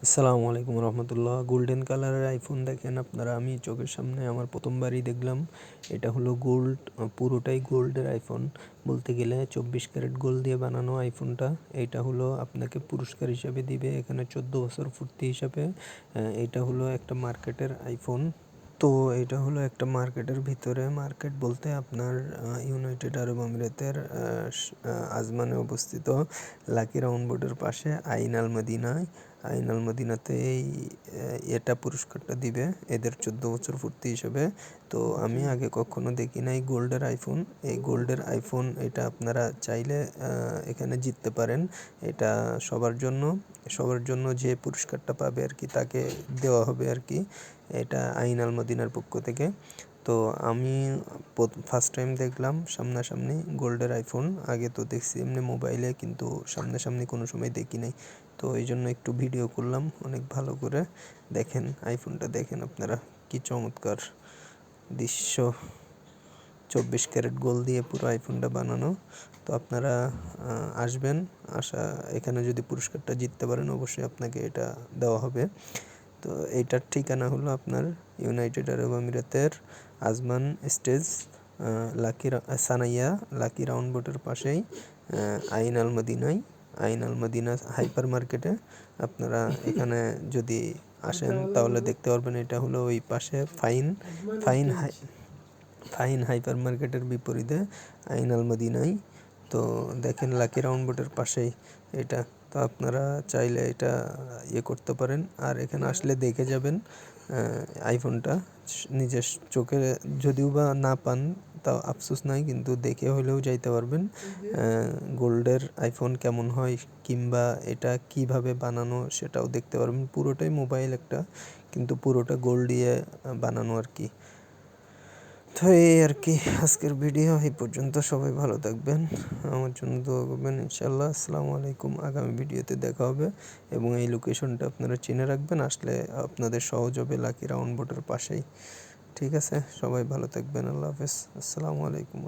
আসসালামু আলাইকুম রহমতুল্লাহ। গোল্ডেন কালারের আইফোন দেখেন আপনারা, আমি চোখের সামনে আমার প্রথমবারই দেখলাম। এটা হলো গোল্ড, পুরোটাই গোল্ডের আইফোন। বলতে গেলে 24 ক্যারেট গোল্ড দিয়ে বানানো আইফোনটা। এইটা হলো আপনাকে পুরস্কার হিসাবে দিবে এখানে 14 বছর পূর্তি হিসাবে। এটা হলো একটা মার্কেটের আইফোন। তো এটা হলো একটা মার্কেটের ভিতরে, মার্কেট বলতে আপনার ইউনাইটেড আরব আমিরাতের আজমানে অবস্থিত লাকি রাউন্ড বোর্ডের পাশে আইন আল মদিনায়। আইন আল মদিনাতে এটা পুরস্কারটা দিবে এদের 14 বছর পূর্তি হিসেবে। তো আমি আগে কখনো দেখি নাই গোল্ডের আইফোন। এই গোল্ডের আইফোন এটা আপনারা চাইলে এখানে জিততে পারেন। এটা সবার জন্য যে পুরস্কারটা পাবে আর কি তাকে দেওয়া হবে আর কি। এটা আইন আল মদিনার পক্ষ থেকে। তো আমি ফার্স্ট টাইম দেখলাম সামনাসামনি গোল্ডের আইফোন। আগে তো দেখছি এমনি মোবাইলে, কিন্তু সামনাসামনি কোনো সময় দেখি নাই। তো এই জন্য একটু ভিডিও করলাম অনেক ভালো করে। দেখেন আইফোনটা, দেখেন আপনারা কি চমৎকার দৃশ্য। 24 ক্যারেট গোল্ড দিয়ে পুরো আইফোনটা বানানো। তো আপনারা আসবেন, এখানে যদি পুরস্কারটা জিততে পারেন অবশ্যই আপনাকে এটা দেওয়া হবে। তো এইটার ঠিকানা হলো আপনার ইউনাইটেড আরব আমিরাতের আজমান স্টেজ, সানাইয়া লাকি রাউন্ড বোর্ডের পাশেই আইন আল মদিনায়, আইন আল মদিনা হাইপার মার্কেটে। আপনারা এখানে যদি আসেন তাহলে দেখতে পারবেন। এটা হলো ওই পাশে ফাইন ফাইন হাইপার মার্কেটের বিপরীতে আইন আল মদিনায়। তো দেখেন লাকি রাউন্ড বোর্ডের পাশেই এটা। তো আপনারা চাইলে এটা করতে পারেন। আর এখানে আসলে দেখে যাবেন আইফোনটা নিজের চোখে। যদিও বা না পান তাও আফসোস নাই, কিন্তু দেখে হলেও যাইতে পারবেন গোল্ডের আইফোন কেমন হয়, কিংবা এটা কিভাবে বানানো সেটাও দেখতে পারবেন। পুরোটাই মোবাইল একটা, কিন্তু পুরোটা গোল্ড দিয়ে বানানো আর কি। তো এই আর কি আজকের ভিডিও এই পর্যন্ত। সবাই ভালো থাকবেন, আমার জন্য দোয়া করবেন ইনশাল্লাহ। আসসালামু আলাইকুম। আগামী ভিডিওতে দেখা হবে। এবং এই লোকেশনটা আপনারা চিনে রাখবেন, আসলে আপনাদের সহজ হবে লাকি রাউন্ড বোর্ডের পাশেই। ঠিক আছে, সবাই ভালো থাকবেন। আল্লাহ হাফেজ। আসসালামু আলাইকুম।